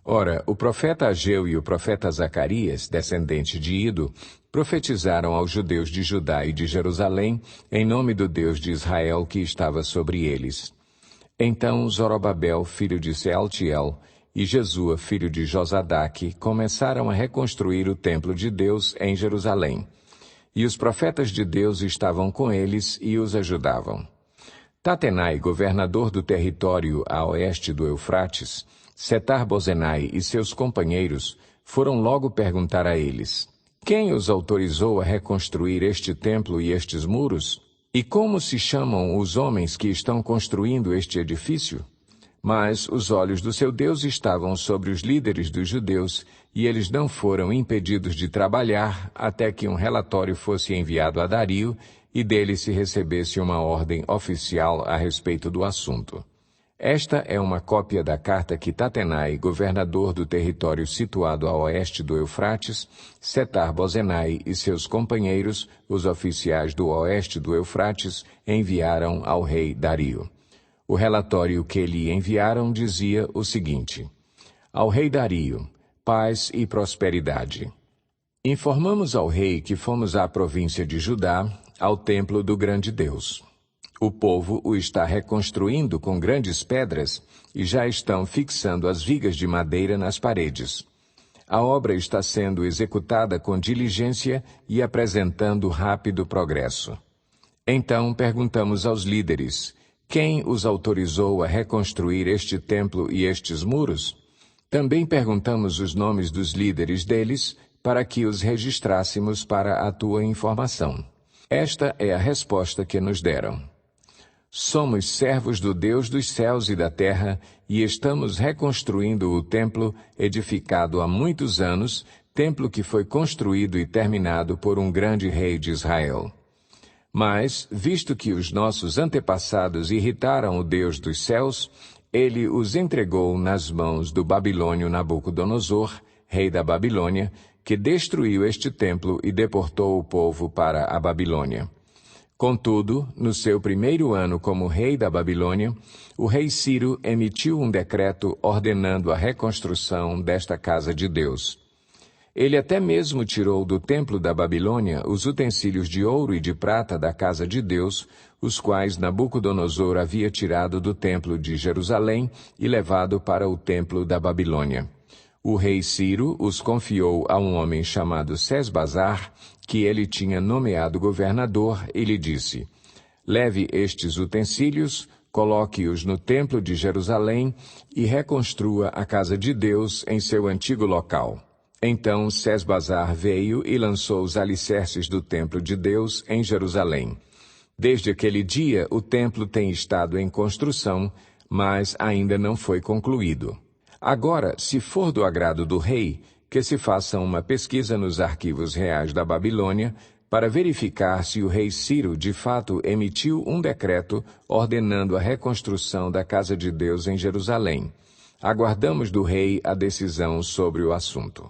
Ora, o profeta Ageu e o profeta Zacarias, descendente de Ido, profetizaram aos judeus de Judá e de Jerusalém, em nome do Deus de Israel que estava sobre eles. Então Zorobabel, filho de Sealtiel, e Jesua, filho de Josadaque, começaram a reconstruir o templo de Deus em Jerusalém. E os profetas de Deus estavam com eles e os ajudavam. Tatenai, governador do território a oeste do Eufrates, Setar-Bozenai e seus companheiros foram logo perguntar a eles: quem os autorizou a reconstruir este templo e estes muros? E como se chamam os homens que estão construindo este edifício? Mas os olhos do seu Deus estavam sobre os líderes dos judeus, e eles não foram impedidos de trabalhar até que um relatório fosse enviado a Dario e dele se recebesse uma ordem oficial a respeito do assunto. Esta é uma cópia da carta que Tatenai, governador do território situado a oeste do Eufrates, Setar-Bozenai e seus companheiros, os oficiais do oeste do Eufrates, enviaram ao rei Dario. O relatório que lhe enviaram dizia o seguinte: ao rei Dario, paz e prosperidade. Informamos ao rei que fomos à província de Judá, ao templo do grande Deus. O povo o está reconstruindo com grandes pedras e já estão fixando as vigas de madeira nas paredes. A obra está sendo executada com diligência e apresentando rápido progresso. Então perguntamos aos líderes: quem os autorizou a reconstruir este templo e estes muros? Também perguntamos os nomes dos líderes deles, para que os registrássemos para a tua informação. Esta é a resposta que nos deram. Somos servos do Deus dos céus e da terra e estamos reconstruindo o templo edificado há muitos anos, templo que foi construído e terminado por um grande rei de Israel. Mas, visto que os nossos antepassados irritaram o Deus dos céus, ele os entregou nas mãos do babilônio Nabucodonosor, rei da Babilônia, que destruiu este templo e deportou o povo para a Babilônia. Contudo, no seu primeiro ano como rei da Babilônia, o rei Ciro emitiu um decreto ordenando a reconstrução desta casa de Deus. Ele até mesmo tirou do templo da Babilônia os utensílios de ouro e de prata da casa de Deus, os quais Nabucodonosor havia tirado do templo de Jerusalém e levado para o templo da Babilônia. O rei Ciro os confiou a um homem chamado Sesbazar, que ele tinha nomeado governador, e lhe disse: leve estes utensílios, coloque-os no templo de Jerusalém e reconstrua a casa de Deus em seu antigo local. Então Sesbazar veio e lançou os alicerces do templo de Deus em Jerusalém. Desde aquele dia o templo tem estado em construção, mas ainda não foi concluído. Agora, se for do agrado do rei, que se faça uma pesquisa nos arquivos reais da Babilônia para verificar se o rei Ciro de fato emitiu um decreto ordenando a reconstrução da casa de Deus em Jerusalém. Aguardamos do rei a decisão sobre o assunto.